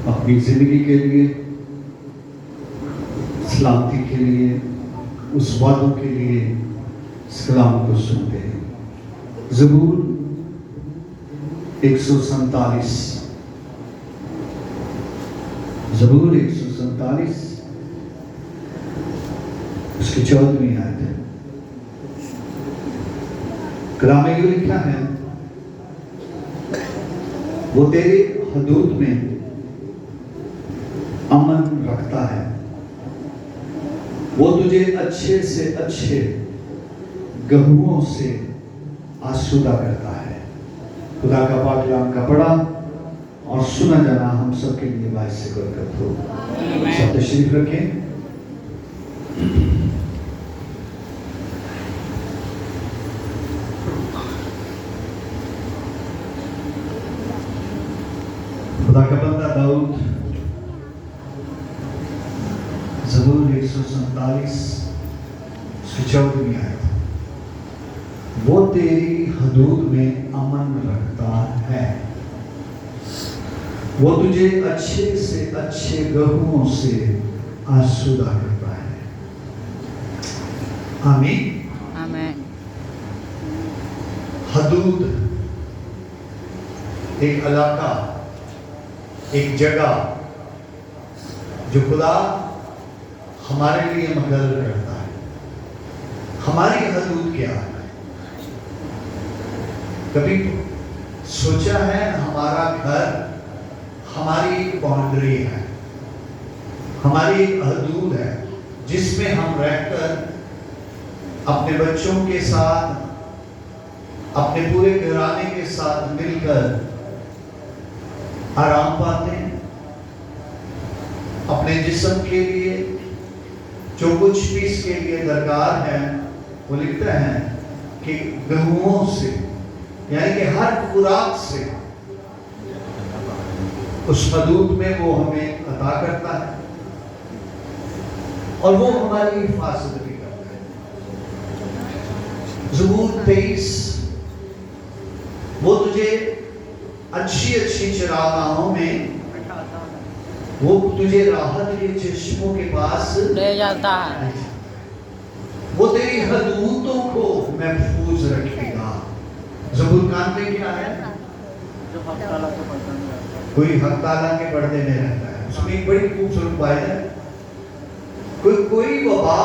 اپنی زندگی کے لیے، سلامتی کے لیے، اس وعدوں کے لیے اس کلام کو سنتے ہیں۔ زبور 147، زبور 147 اس کی 14ویں آیت ہے۔ کلام میں یہ لکھا ہے، وہ تیری حدود میں امن رکھتا ہے، وہ تجھے اچھے سے اچھے گہوں سے آسودہ کرتا ہے۔ خدا کا پاک کلام کا پڑھا اور سنا جانا ہم سب کے لیے باعث برکت ہو۔ سب تشریف رکھیں۔ خدا کا بندہ داؤد زبور 147 اس کی 14ویں آیت، وہ تیری حدود میں امن رکھتا ہے، وہ تجھے اچھے سے اچھے گہوں سے آسودہ کرتا ہے۔ آمین۔ آمین۔ حدود ایک علاقہ، ایک جگہ جو خدا ہمارے لیے مقرر کرتا ہے۔ ہماری حدود کیا ہے؟ کبھی سوچا ہے ہمارا گھر ہماری ایک باؤنڈری ہے، ہماری ایک حدود ہے جس میں ہم رہ کر اپنے بچوں کے ساتھ، اپنے پورے گھرانے کے ساتھ مل کر آرام پاتے ہیں۔ اپنے جسم کے لیے جو کچھ بھی اس کے لیے درکار ہے وہ لکھتا ہے کہ گہوں سے، یعنی کہ ہر خوراک سے اس حدود میں وہ ہمیں عطا کرتا ہے اور وہ ہماری حفاظت بھی کرتا ہے۔ زبور 23، وہ تجھے اچھی اچھی چراگاہوں میں، وہ تجھے راحت کے چشموں کے پاس لے جاتا ہے، وہ تیری حدودوں کو محفوظ رکھے گا۔ زبور کان میں کیا ہے؟ کوئی حق تعالیٰ کے پردے میں رہتا ہے۔ اس میں ایک بڑی خوبصورت بات ہے، کوئی وبا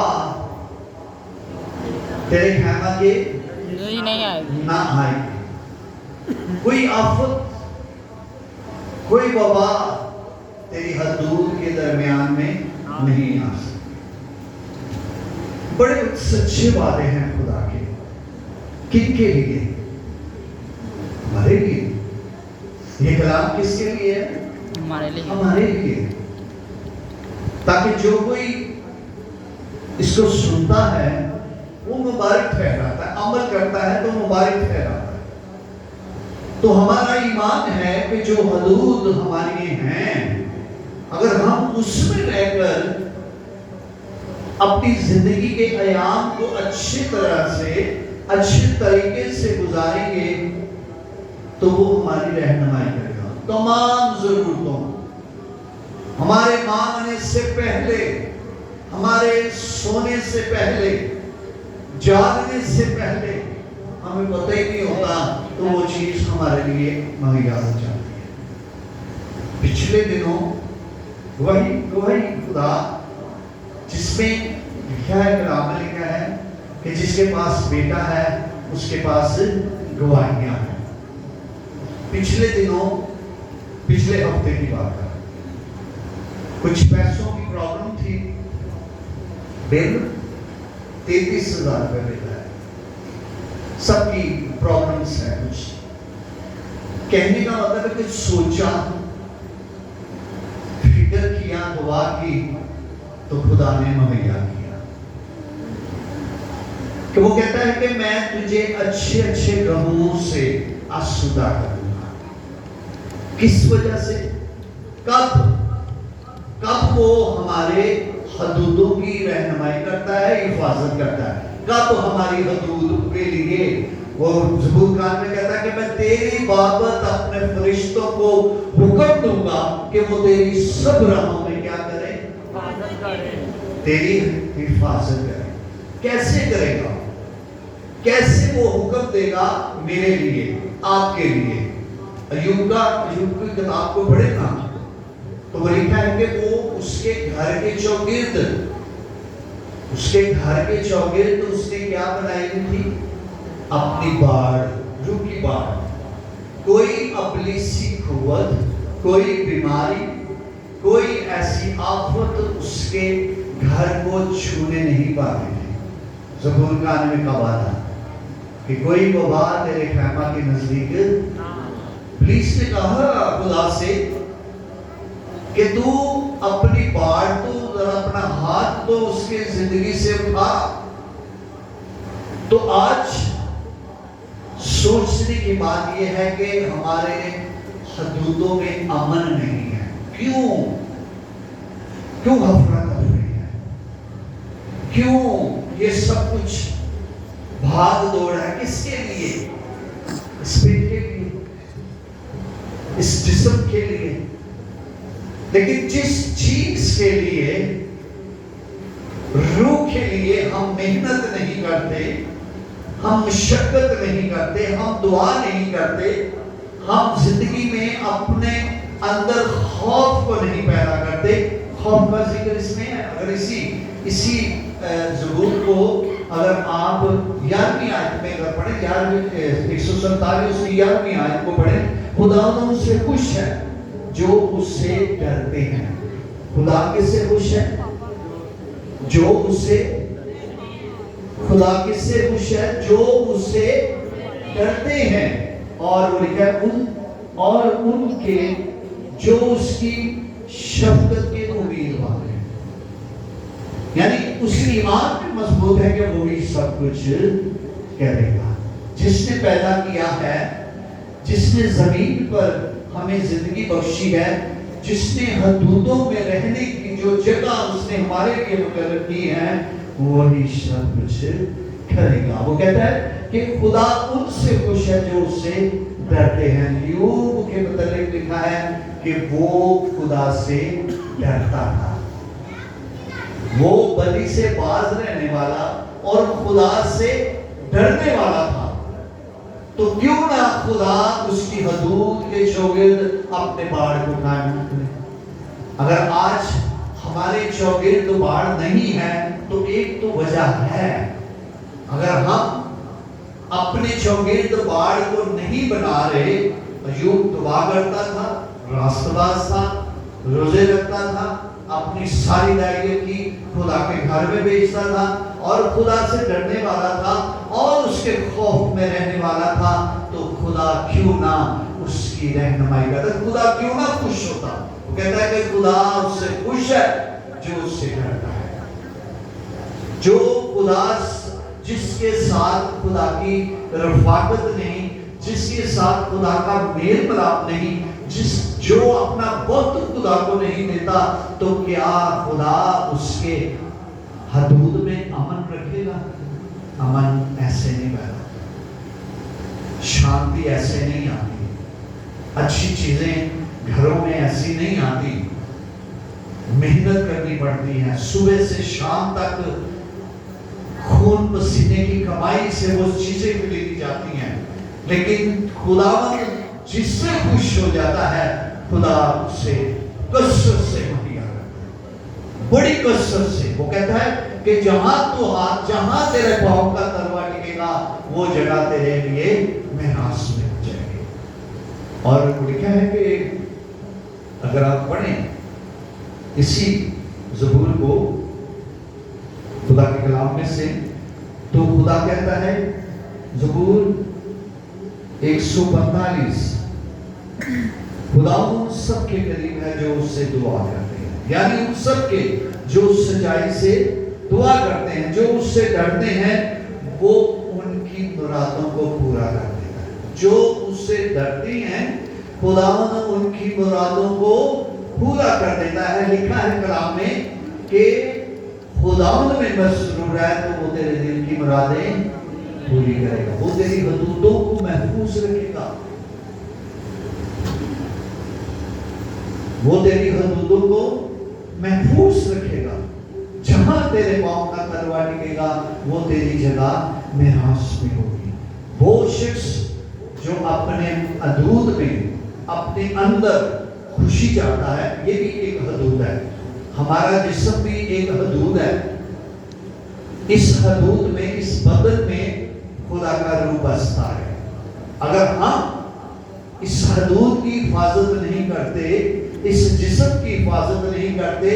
تیرے خیمہ کے نہیں آئے گی، نہ آئے گی، کوئی آفت، کوئی وبا تیری حدود کے درمیان میں نہیں آ سکتی۔ بڑے سچے وعدے ہیں خدا کے۔ کن کے لیے؟ ہمارے لیے۔ یہ کلام کس کے لیے ہے؟ ہمارے لیے، ہمارے لیے، تاکہ جو کوئی اس کو سنتا ہے وہ مبارک ٹھہراتا ہے، عمل کرتا ہے تو مبارک ٹھہراتا ہے۔ تو ہمارا ایمان ہے کہ جو حدود ہماری ہیں، اگر ہم اس میں رہ کر اپنی زندگی کے ایام کو اچھی طرح سے، اچھے طریقے سے گزاریں گے تو وہ ہماری رہنمائی کرے گا تمام ضرورتوں۔ ہمارے مانگنے سے پہلے، ہمارے سونے سے پہلے، جاگنے سے پہلے ہمیں پتہ ہی نہیں ہوتا تو وہ چیز ہمارے لیے مہیا ہو جاتی ہے۔ پچھلے دنوں وہی خدا جس میں لکھا ہے، کلام میں لکھا ہے کہ جس کے پاس بیٹا ہے اس کے پاس گواہیاں ہیں۔ پچھلے دنوں، پچھلے ہفتے کی بات ہے، کچھ پیسوں کی پرابلم تھی، بل 33,000 روپے ملا ہے۔ سب کی پرابلمس ہیں۔ کچھ کہنے کا مطلب ہے کہ سوچا، فکر کیا، دعا کی تو خدا نے مہیا کیا۔ کہ وہ کہتا ہے کہ میں تجھے اچھے اچھے گہوں سے آسودہ کروں گا۔ کس وجہ سے؟ کب وہ ہمارے حدودوں کی رہنمائی کرتا ہے، حفاظت کرتا ہے۔ کب ہماری حدود کے لیے وہ زبور خان میں کہتا ہے کہ میں تیری بابت اپنے فرشتوں کو حکم دوں گا کہ وہ تیری سب راہوں میں کیا کرے؟ تیری حفاظت کرے۔ کیسے کرے گا؟ کیسے وہ حکم دے گا میرے لیے، آپ کے لیے؟ ایوب کی کتاب کو پڑھے نا تو وہ لکھا ہے کہ وہ اس کے گھر کے چوگرد اس نے کیا بنائی تھی؟ اپنی باڑ، روح کی باڑ۔ کوئی ابلیسی قوت، کوئی بیماری، کوئی ایسی آفت اس کے گھر کو چھونے نہیں پاتی تھی۔ زبور خان میں کہا تھا کہ کوئی وبا تیرے خیمہ کے نزدیک۔ پولیس نے کہا خدا سے کہ تو اپنی باڑ، تو ذرا اپنا ہاتھ تو اس کے زندگی سے اٹھا۔ تو آج سوچنے کی بات یہ ہے کہ ہمارے حدودوں میں امن نہیں ہے۔ کیوں غفلت ہو رہی ہے؟ کیوں یہ سب کچھ بھاگ دوڑ ہے؟ کس کے لیے؟ اس پیٹ کے لیے، اس جسم کے لیے۔ لیکن جس چیز کے لیے، روح کے لیے ہم محنت نہیں کرتے، ہم مشقت نہیں کرتے، ہم دعا نہیں کرتے، ہم زندگی میں اپنے اندر خوف کو نہیں پیدا کرتے۔ خوف کا ذکر اس میں ہے۔ اگر اسی زبور کو اگر آپ 11ویں آیت میں اگر پڑھیں، 147 کی 11ویں آیت کو پڑھیں، خدا ان سے خوش ہے جو اس سے ڈرتے ہیں۔ خدا کس سے خوش ہے؟ جو اس سے، خدا کس سے خوش ہے؟ جو اس سے ڈرتے ہیں۔ اور وہ لکھا ہے اور ان کے جو اس کی شفقت کے امیدوار ہیں۔ یعنی اس کی ایمان میں مضبوط ہے کہ وہ بھی سب کچھ کرے گا۔ جس نے پیدا کیا ہے، جس نے زمین پر ہمیں زندگی بخشی ہے، جس نے حدودوں میں رہنے کی جو جگہ اس نے ہمارے لیے مقرر کی ہے، وہی سب کچھ کرے گا۔ وہ کہتا ہے کہ خدا ان سے خوش ہے جو اس سے ڈرتے ہیں۔ ایوب کے متعلق لکھا ہے کہ وہ خدا سے ڈرتا تھا، وہ بدی سے باز رہنے والا اور خدا سے ڈرنے والا تھا۔ تو کیوں نہ خدا اس کی حدود کے چوگرد اپنے باڑ کو قائم کرے؟ اگر آج ہمارے چوگرد باڑ نہیں ہے تو ایک تو وجہ ہے۔ اگر ہم اپنے چوگرد باڑ کو نہیں بنا رہے، ایوب دعا کرتا تھا، راست باز تھا، روزے رکھتا تھا، اپنی ساری دائرے کی خدا کے گھر میں بیچتا تھا اور خدا سے ڈرنے والا تھا اور اس کے خوف میں رہنے والا تھا، تو خدا کیوں نہ اس کی رہنمائی کرتا؟ خدا کیوں نہ خوش ہوتا؟ وہ کہتا ہے کہ خدا اس سے خوش ہے جو اس سے ڈرتا ہے۔ جو خدا، جس کے ساتھ خدا کی رفاقت نہیں، جس کے ساتھ خدا کا میل ملاپ نہیں، جو اپنا وقت خدا کو نہیں دیتا، تو کیا خدا اس کے حدود میں امن رکھے گا؟ امن ایسے نہیں پیدا، شانتی ایسے نہیں آتی، اچھی چیزیں گھروں میں ایسی نہیں آتی۔ محنت کرنی پڑتی ہے، صبح سے شام تک خون پسینے کی کمائی سے وہ چیزیں خریدی جاتی ہیں، لیکن خداوند جس سے خوش ہو جاتا ہے، خدا سے کثرت سے مہیا کرتا ہے، بڑی کثرت سے۔ وہ کہتا ہے کہ جہاں تو ہاتھ، جہاں تیرے پاؤں کا تلوا ٹکے گا، وہ جگہ تیرے لیے میراث میں ہو جائے گی۔ اور لکھا ہے کہ اگر آپ پڑھیں اسی زبور کو خدا کے کلام میں سے، تو خدا کہتا ہے، زبور 145، خدا ان سب کے قریب ہے جو اس سے دعا کرتے ہیں، یعنی ان سب کے جو سچائی سے دعا کرتے ہیں، جو اس سے ڈرتے ہیں، وہ ان کی مرادوں کو پورا کر دیتا ہے۔ جو اس سے ڈرتے ہیں، خدا ان کی مرادوں کو پورا کر دیتا ہے۔ لکھا ہے کلام میں کہ خداوند میں مسرور ہے تو وہ تیرے دل کی مرادیں पूरी करेगा, वो तेरी हदूदों को महफूज रखेगा, वो तेरी हदूदों को महफूज रखेगा। जहां तेरे पांव का तलवा टिकेगा वो तेरी जगह मिरास में होगी। वो शख्स जो अपने हदूद में अपने अंदर खुशी चाहता है, ये भी एक हदूद है। हमारा जिस्म भी एक हदूद है। इस हदूद में, इस बदन में खुदा का रूह बसता है। अगर हम इस हदूद की हिफाजत नहीं करते, इस जिस्म की हिफाजत नहीं करते,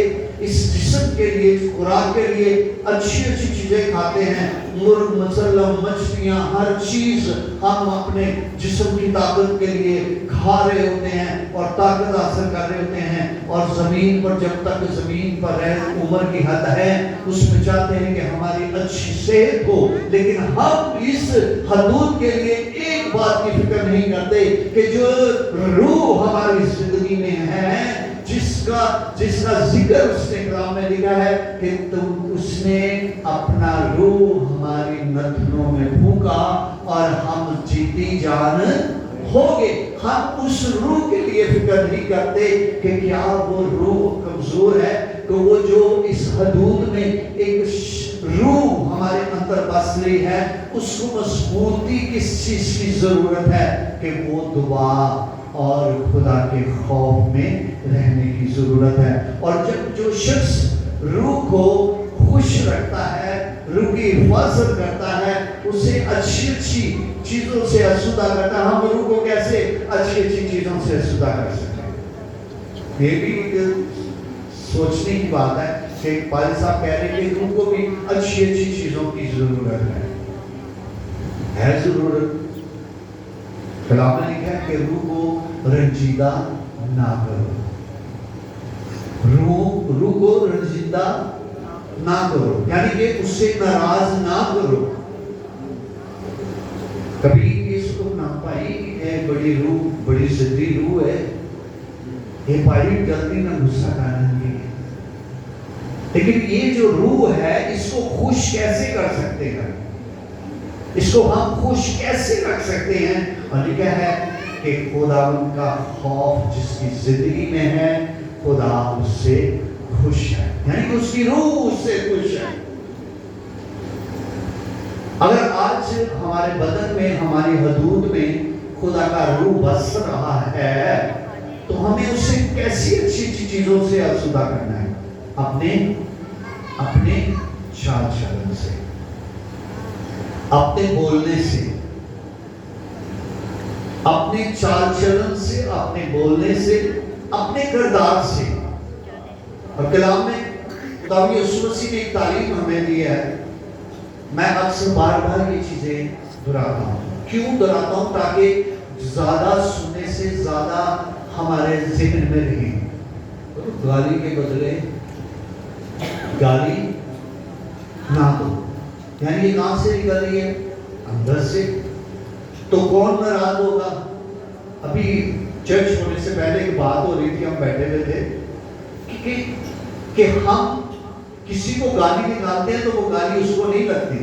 इस जिस्म के लिए, खुराक के लिए अच्छी अच्छी चीजें खाते हैं, मुर्ग, मसल्लम, मछलियां, हर चीज हम अपने जिस्म की ताकत के लिए खा रहे होते हैं और ताकत हासिल कर रहे होते हैं, और जमीन पर जब तक जमीन पर रह उम्र की हद है उसमें चाहते हैं कि हमारी अच्छी सेहत हो, लेकिन हम इस हदूद के लिए एक बात की फिक्र नहीं करते कि जो रूह हमारी जिंदगी में है, जिसका जिक्र उसने कलाम में लिखा है कि उसने अपना रूह हमारी नथनों में फूंका और हम जीती जान हो गए। हम उस रूह के लिए फिक्र नहीं करते कि क्या वो रूह कमजोर है, तो वो जो इस हदूद में एक रूह हमारे अंदर बस रही है, उसको मजबूती किस चीज की जरूरत है कि वो दुआ और खुदा के खौफ में रहने की जरूरत है। और जब जो शख्स रूह को खुश रखता है, रूह की हिफाजत करता है, उसे अच्छी अच्छी चीजों से आसूदा करता है। हम रूह को कैसे अच्छी अच्छी चीजों से आसूदा कर सकते हैं? ये भी सोचने की बात है कि पाल साहब कह रहे हैं कि रूह को भी अच्छी अच्छी चीजों की जरूरत है जरूरत। कलाम में लिखा है कि रूह को रंजीदा ना करो, रूह को रंजीदा ना करो, यानी कि उससे नाराज ना करो। कभी इसको ना पाई है, बड़ी रूह, बड़ी जिद्दी रूह है, ये पाई जल्दी ना गुस्सा करने की, लेकिन ये जो रूह है इसको खुश कैसे कर सकते हैं, इसको हम खुश कैसे रख सकते हैं? और लिखा है कि खुदा का खौफ जिसकी जिंदगी में है, खुदा उससे खुश है, यानी कि उसकी रूह उससे खुश है। अगर आज हमारे बदन में, हमारी हदूद में खुदा का रूह बस रहा है, तो हमें उससे कैसी अच्छी अच्छी चीजों से आसूदा करना है? अपने चाल चलन से, अपने बोलने से, अपने चाल चलन से, अपने बोलने से, अपने किरदार से। और कलाम में खुदा यीशु मसीह ने एक तालीम हमें दी है। मैं अक्सर बार बार ये चीजें दोहराता हूँ। क्यों दोहराता हूँ? ताकि ज्यादा सुनने से ज्यादा हमारे ज़हन में रहे। तो गाली के बदले गाली ना दो, यानी ये कहां से निकल रही है? अंदर से। तो कौन नाराज होगा? अभी चर्च होने से पहले एक बात हो रही थी, हम बैठे हुए थे कि हम किसी को गाली निकालते हैं तो वो गाली उसको नहीं लगती,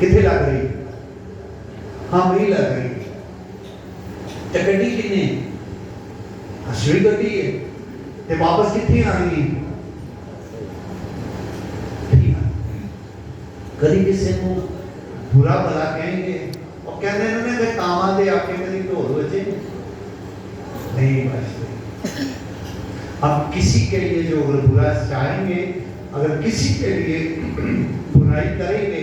कितने लग रही? हम नहीं लग रही। चकड़ी कितने हंसवी गड्डी है ते वापस कितनी आनी है? कभी किसी को बुरा भला कहेंगे और कहते हैं उन्होंने कहा कामा दे आके कभी तो हो बचे नहीं बचते। अब किसी के लिए जो अगर बुरा चाहेंगे, अगर किसी के लिए बुराई करेंगे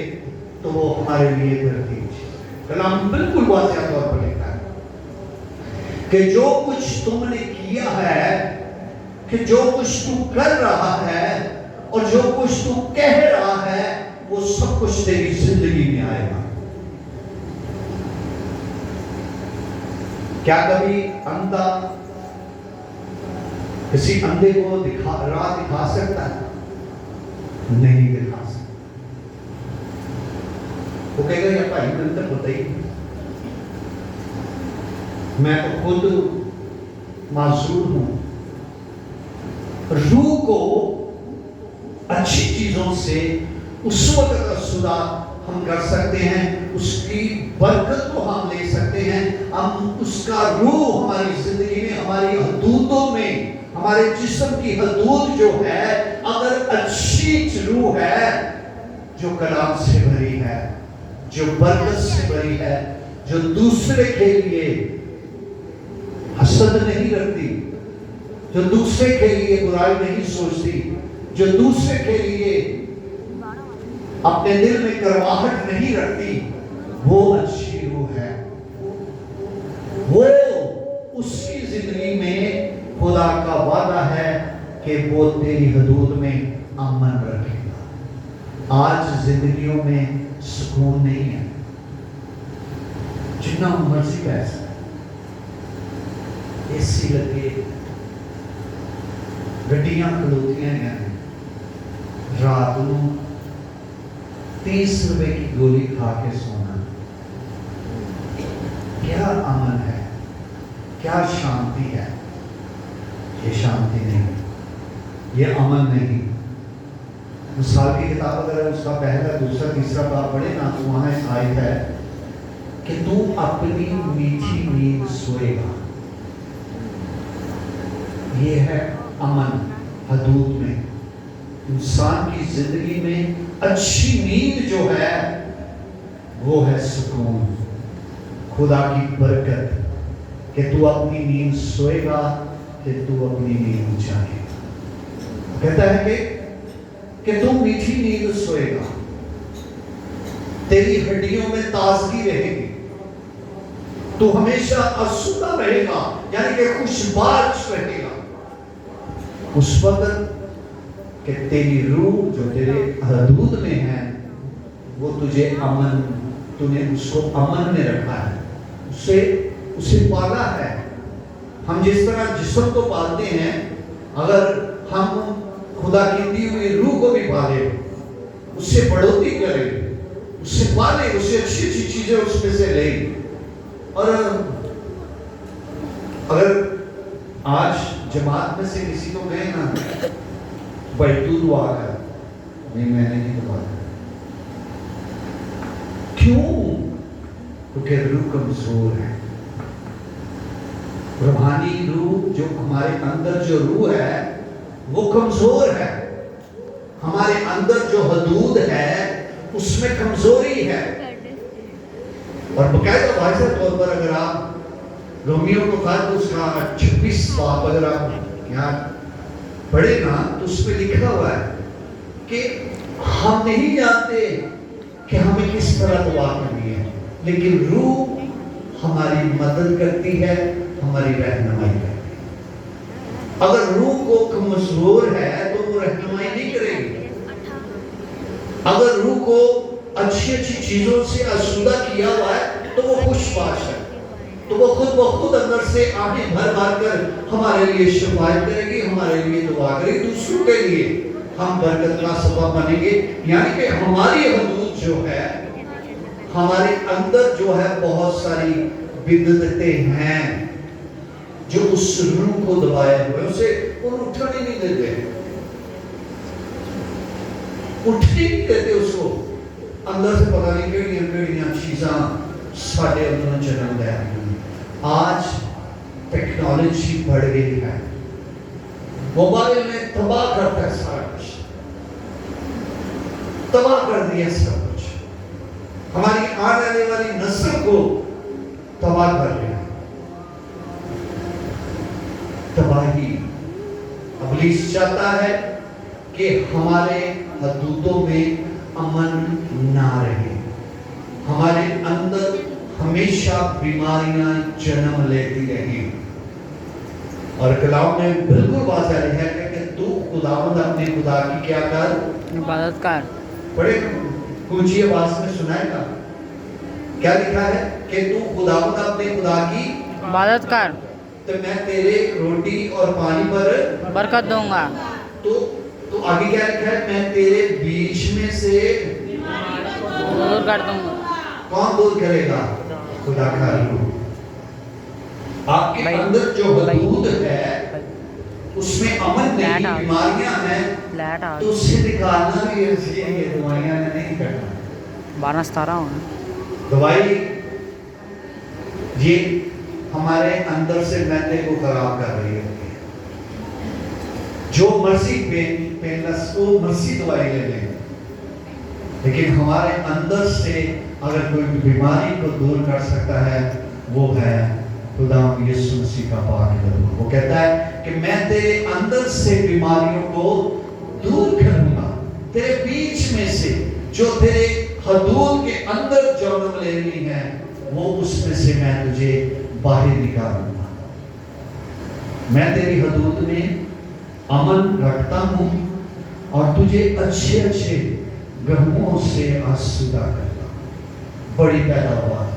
तो वो हमारे लिए गलती है। कलाम बिल्कुल वाज़ेह तौर पर लिखा है कि जो कुछ तुमने किया है, कि जो कुछ तू कर रहा है और जो कुछ तू कह रहा है, वो सब कुछ तेरी जिंदगी में आएगा। क्या कभी अंधा किसी अंधे को राह दिखा सकता है? नहीं दिखा सकता। वो कहेगा यार भाई मैंने तो पता ही, मैं तो खुद मासूम हूं। रूह को अच्छी चीजों से उस वक्त असुदा हम कर सकते हैं, उसकी बरकत को हम ले सकते हैं, हम उसका रूह हमारी जिंदगी में, हमारी हदूदों में, हमारे जिस्म की हदूद जो है, अगर अच्छी रूह है जो कलाम से भरी है, जो बरकत से भरी है, जो दूसरे के लिए हसद नहीं रखती, जो दूसरे के लिए बुराई नहीं सोचती, जो दूसरे के लिए अपने दिल में करवाहट नहीं रखती, वो अच्छी रूह है। वो उसकी जिंदगी में खुदा का वादा है कि वो तेरी हदूद में अमन रखेगा। आज जिंदगियों में सुकून नहीं है, जितना मर्जी पैसा, एसी लगे, गड्डियां खलोतियां हैं, रात को 30 रुपए की गोली खा के सोना, क्या अमन है, क्या शांति है? ये शांति नहीं, ये अमन नहीं। मिसाल की किताब अगर उसका पहला, दूसरा, तीसरा बाब पढ़े ना, तो वहां एक आयत है कि तू अपनी मीठी नींद सोएगा। ये है अमन हदूद में। इंसान की जिंदगी में अच्छी नींद जो है वो है सुकून, खुदा की बरकत, कि तू अपनी नींद सोएगा, कि तू अपनी नींद जागेगा। कहता है कि तू मीठी नींद सोएगा, तेरी हड्डियों में ताजगी रहेगी, तू हमेशा आसूदा रहेगा, यानी कि खुशबाश रहेगा। उस वक्त कि तेरी रूह जो तेरे हदूद में है, वो तुझे अमन, तूने उसको अमन में रखा है, उसे पाला है। हम जिस तरह जिस्म को पालते हैं, अगर हम खुदा की दी हुई रूह को भी पाले, उससे बढ़ोतरी करें, उससे पाले, उससे अच्छी अच्छी चीजें उसमें से ले। और अगर आज जमात में से किसी को कहे ना, भाई तू दुआ कर, नहीं मैंने नहीं दुआ कर, क्यों? क्योंकि रूह कमजोर है। रूहानी रूह जो हमारे अंदर जो रूह है वो कमजोर है, हमारे अंदर जो हदूद है उसमें कमजोरी है। और बकायदा वाज़ह तौर पर अगर आप रोमियो को कहा तो उसका 26 बाब अगर आप यहाँ पढ़े ना, तो उसमें लिखा हुआ है कि हम नहीं जानते कि हमें किस तरह दुआ करनी है, लेकिन रूह हमारी मदद करती है, हमारी रहनुमाई करती है। अगर रूह को कमजोर है तो वो रहनुमाई नहीं करेगी। अगर रूह को अच्छी अच्छी चीजों से आसूदा किया हुआ है तो वो खुशबाश है, तो वो खुद ब खुद अंदर से आंखें भर भर कर हमारे लिए शिफायत करेगी, हमारे लिए दुआ करेगी, दूसरों के लिए हम बरकत का सबब बनेंगे। यानी कि हमारी हदूद जो है, हमारे अंदर जो है बहुत सारी बिदअतें हैं जो उस रूह को दबाए हुए, उसे उठने नहीं देते, उठने नहीं देते उसको। अंदर से पता नहीं केड़ियां चीज़ां साढ़े अंदर जन्म ले रही हैं। आज टेक्नोलॉजी बढ़ गई है, मोबाइल में तबाह करता है, सारा कुछ तबाह कर दिया, सब कुछ हमारी आने वाली नस्ल को तबाह कर दिया। तबाही इब्लीस चाहता है कि हमारे हदूदों में अमन ना रहे, हमारे अंदर हमेशा बीमारियां जन्म लेती रहें। और कलाम में बिल्कुल वाज़ेह है कि तू खुदावंद अपने खुदा की क्या कर, इबादत कर। बड़े ऊंची आवाज में सुनाएगा, क्या लिखा है कि तू खुदावंद अपने खुदा की इबादत कर, तो मैं तेरे रोटी और पानी पर बरकत दूंगा। तो आगे क्या लिखा है, मैं तेरे बीच में से दूर कर दूंगा। कौन दूर करेगा? खुदा का रूह। आपके अंदर जो हदूद है उसमें अमन नहीं बीमारियां हैं फ्लैट आ तो उससे निकालना भी ऐसी है, ये दवाइयां ने नहीं करना। 12-17 होना। दवाई ये हमारे अंदर से मैदे को खराब कर रही है। जो मर्जी पेनलेस को मर्जी दवाई ले लें, लेकिन हमारे अंदर से अगर कोई बीमारी को दूर कर सकता है वो है खुदा यीशु मसीह का पाक करूँ। वो कहता है कि मैं तेरे अंदर से बीमारियों को दूर करूंगा, तेरे बीच में से जो तेरे हदूद के अंदर जन्म ले रही है वो उसमें से मैं तुझे बाहर निकालूंगा। मैं तेरी हदूद में अमन रखता हूं और तुझे अच्छे अच्छे गहमों से आसूदा करता हूं। बड़ी पैदावार,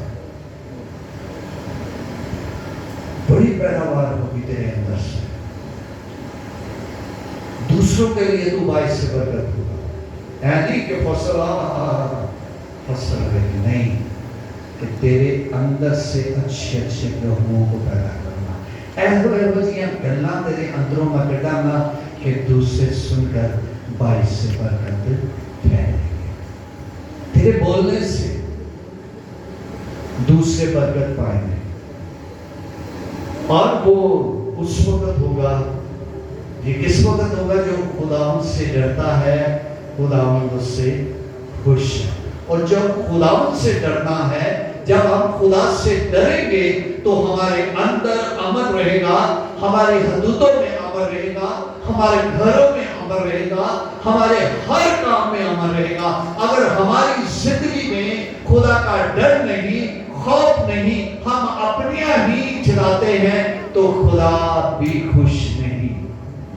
बड़ी पैदावार होगी तेरे अंदर से, दूसरों के लिए तू बाइस से बरकत होगा। ऐसी कि फसल रहेगी नहीं, कि तेरे अंदर से अच्छे अच्छे गहमों को पैदा करना। ऐसे गल्ला तेरे अंदरों में कटाना कि दूसरे सुनकर बाइस से बरकत फैलेगी। तेरे बोलने से दूसरे बरकत पाएंगे और वो उस वक्त होगा, ये किस वक्त होगा, जो खुदावंद से डरता है, खुदावंद उससे खुश है। और जब खुदावंद से डरना है, जब हम खुदा से डरेंगे तो हमारे अंदर अमन रहेगा, हमारे हदूदों में अमन रहेगा, हमारे घरों में अमन रहेगा, हमारे हर काम में अमन रहेगा। अगर हमारी जिंदगी में खुदा का डर नहीं, खौफ नहीं, हम अपनियां ही चलाते हैं तो खुदा भी खुश नहीं।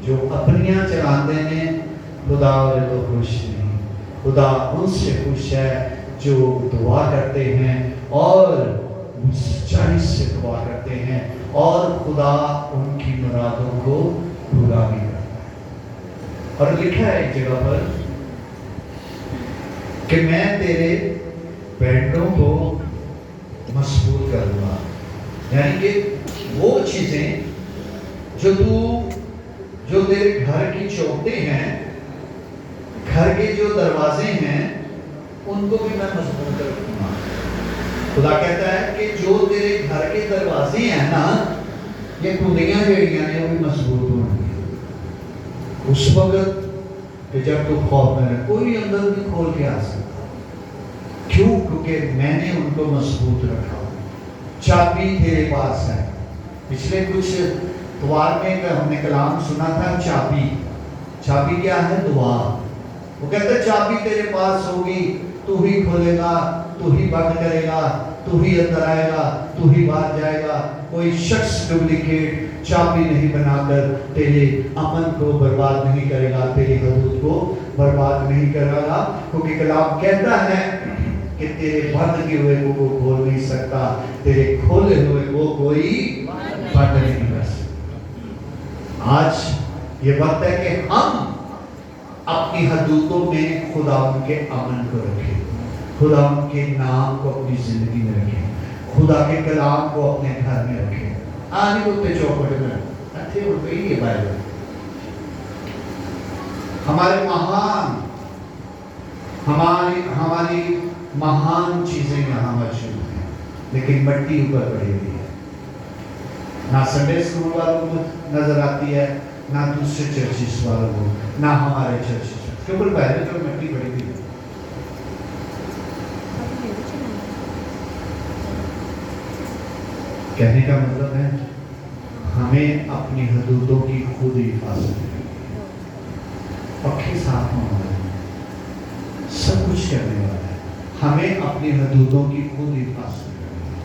जो अपनियां चलाते हैं खुदा तो खुश नहीं। खुदा उनसे खुश है जो दुआ करते हैं और सच्चाई से दुआ करते हैं और खुदा उनकी मुरादों को पूरा भी करता है। और लिखा है एक जगह पर कि मैं तेरे पैरों को मजबूत करूंगा। यानी कि वो चीजें जो तेरे घर की चौखटें हैं, घर के जो दरवाजे हैं, उनको भी मैं मजबूत करूंगा। खुदा कहता है कि जो तेरे घर के दरवाजे हैं ना, ये कुंडियां जड़ियां ने वो भी मजबूत होंगी। उस वक्त कि जब तू खौफ में रहे, कोई अंदर भी खोल के आ सकता। क्यों? क्योंकि मैंने उनको मजबूत रखा। चाबी तेरे पास है। पिछले कुछ द्वार में हमने कलाम सुना था, चाबी क्या है? दुआ। वो कहते हैं चाबी तेरे पास होगी, तू ही खोलेगा, तू ही बंद करेगा, तू ही अंदर आएगा, तू ही बाहर जाएगा। कोई शख्स डुप्लीकेट चाबी नहीं बनाकर तेरे अमन को बर्बाद नहीं करेगा, तेरी हदूद को बर्बाद नहीं करेगा। क्योंकि कलाम कहता है कि तेरे बंद किए हुए को खोल नहीं सकता, तेरे खोले हुए को कोई बंद नहीं कर सकता। आज ये वक्त है कि हम अपनी हदूदों में खुदा के अमन को रखें, खुदा के नाम को अपनी जिंदगी में रखें, खुदा के कलाम को अपने घर में रखें। आने को चौपट में अच्छे उठ गई ये बाइबल। हमारी महान चीजें यहाँ मौजूद हैं, लेकिन मट्टी ऊपर पड़ी हुई है। ना संडे स्कूल वालों को नजर आती है, ना दूसरे चर्चिस वालों को, ना हमारे चर्चिस के ऊपर पहले तो मट्टी पड़ी हुई है। कहने का मतलब है हमें अपनी हदूदों की खुद हिफाजत करनी है। पक्के साथ होना है, सब कुछ करने वाला है, हमें अपनी हदूदों की खुद हिफाजत करनी है।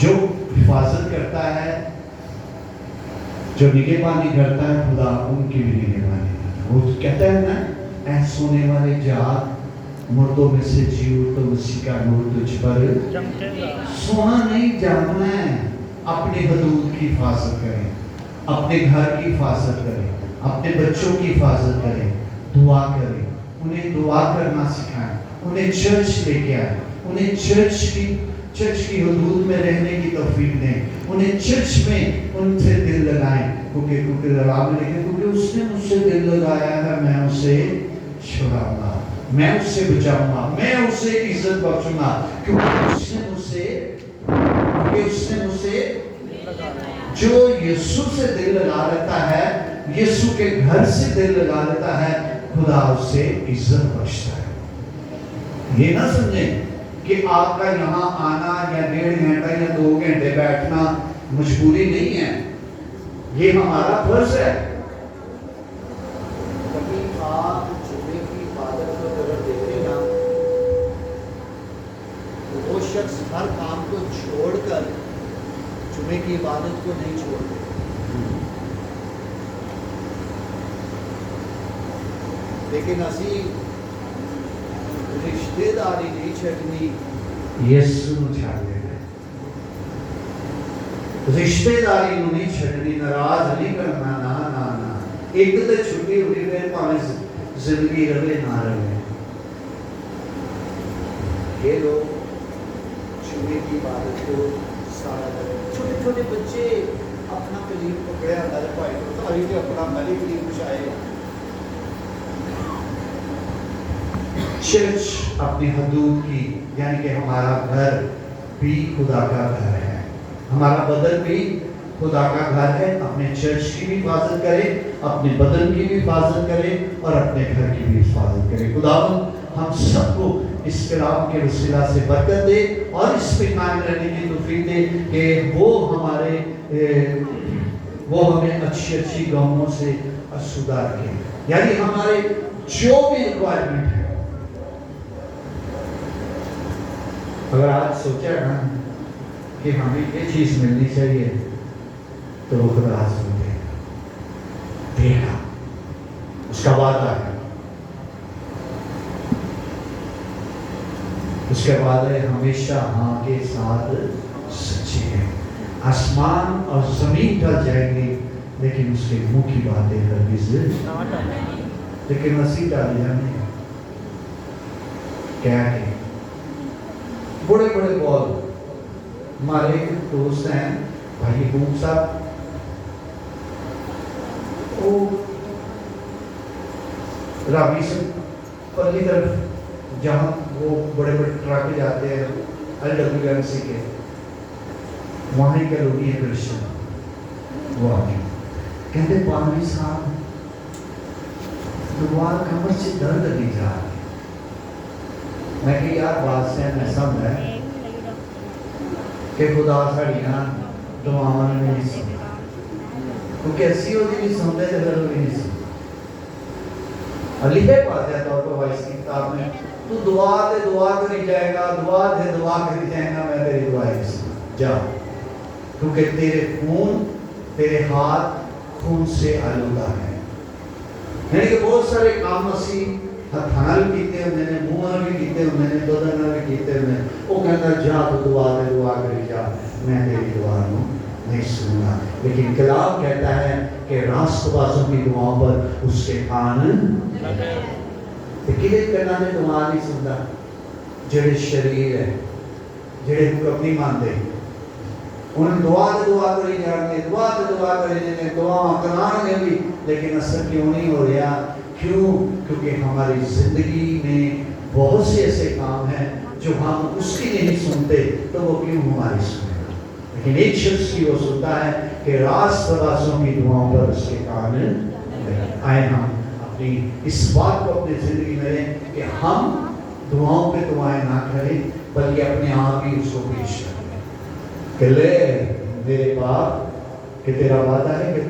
जो हिफाजत करता है, जो निगहबानी करता है, खुदा उनकी भी निगहबानी करता है। वो कहता है ना, ऐ सोने वाले जाग, मुर्दों में से जी उठ तो मसीह का नूर तुझ पर सोना नहीं जागना है। अपने हदूद की हिफाजत करें, अपने घर की हिफाजत करें, अपने बच्चों की हिफाजत करें, दुआ करें, उन्हें दुआ करना सिखाएं, उन्हें चर्च लेके आए, उन्हें चर्च की हदूद में रहने की तौफीक दें, उन्हें चर्च में उनसे दिल लगाएं, टूटे टूटे राम में लिखे, क्योंकि उसने मुझसे दिल लगाया है, मैं उसे छुड़ाऊंगा, मैं उससे बचाऊंगा, मैं उसे इज्जत बख्शूंगा, क्योंकि उसने मुझसे जो यीशु से दिल लगा लेता है, यीशु के घर से दिल लगा लेता है, खुदा उससे इज्जत बख्शता है। ये ना समझे कि आपका यहाँ आना या 1.5 घंटा या 2 घंटे बैठना मजबूरी नहीं है, ये हमारा फर्ज है। कभी आप जुमे की इबादत को अगर देखें ना, तो वो शख्स हर काम को छोड़कर जुमे की इबादत को नहीं छोड़ते। लेकिन असी रिश्तेदारी नहीं छड़नी, यीशु ਨੂੰ ਛੱਡ ਦੇਣਾ। रिश्तेदारी ਨੂੰ नहीं छड़नी, नाराज नहीं करना, ना ना ना। एक तो छुट्टी होगी, फिर भावें जिंदगी रहे ना रहे। ये लोग जुमे की इबादत को सारा करें। छोटे छोटे बच्चे अपना कलीम पकड़े होता है, भाई को तारी के अपना मली कलीम बिछाए। चर्च अपनी हदूद की, यानी कि हमारा घर भी खुदा का घर है, हमारा बदन भी खुदा का घर है। अपने चर्च की भी हिफाजत करें, अपने बदन की भी हिफाजत करें और अपने घर की भी हिफाजत करें। खुदा हम सबको इस कलाम के वसीला से बरकत दे और इस पे कायम रहने की तौफीक दे कि वो हमें अच्छी अच्छी गमों से आसूदा रखे। यानी हमारे जो भी रिक्वायरमेंट है, अगर आज सोचा ना कि हमें ये चीज मिलनी चाहिए, तो वो खुदा सुन देगा, उसका वादा है, उसके वादे हमेशा हाँ के साथ सच्चे हैं। आसमान और जमीन टल जाएंगे, लेकिन उसके मुंह की बातें हरगिज़, लेकिन मसीह टल जाने क्या है। बड़े बड़े बॉल, हमारे दोस्त हैं भाई बूम साहब, वो रावी से पल्ली तरफ जहाँ वो बड़े बड़े ट्रक जाते हैं LWMC के, वहाँ ही कलोनी है क्रिश्चियन। वो आगे कहते पादरी साहब दोबारा कमर से दर्द नहीं जा रही। मैं कि यार बात से मैं समझ है कि खुदा साड़ियाँ दुआवां नहीं सुनता, क्योंकि असी वो नहीं सुनते तो फिर वो नहीं सुनते। लिखे पाते हैं तौर पर वाइस की किताब में, तू दुआ करी जाएगा, दुआ करी जाएगा, मैं तेरी दुआ नहीं सुनूंगा, जा, क्योंकि तेरे खून, तेरे हाथ खून से आलूदा है। यानी कि बहुत सारे काम असी हत्थां नाल कीते हुंदे ने, मूंह नाल भी कीते हुंदे ने, बदन नाल भी कीते हुंदे ने। वो कहता जा तू दुआ करी जा, मैं तेरी दुआ नूं नहीं सुनूंगा। लेकिन कलाम कहता है कि रास्तबाजों की दुआओं पर उसके कान लगे। ते किहदे कन्नां ने दुआ नहीं सुनदा? जेड़े शरीर है, जेड़े हुक्म नहीं मानते, उन्हें दुआ करी जाएंगे, दुआ करी जाएंगे, दुआ कराएंगे भी, लेकिन असर क्यों नहीं हो रहा? क्यों? क्योंकि हमारी जिंदगी में बहुत से ऐसे काम हैं जो हम उसकी नहीं सुनते, तो वो क्यों हमारी सुनेगा? लेकिन एक शख्स की वो सुनता है कि रास्तबाजों की दुआओं पर उसके कान लगे। आए हम अपनी इस बात को अपनी जिंदगी में लें कि हम दुआओं पे दुआएं ना करें, बल्कि अपने आप ही उसको पेश करें कि ले मेरे बाप, कि तेरा वादा है कि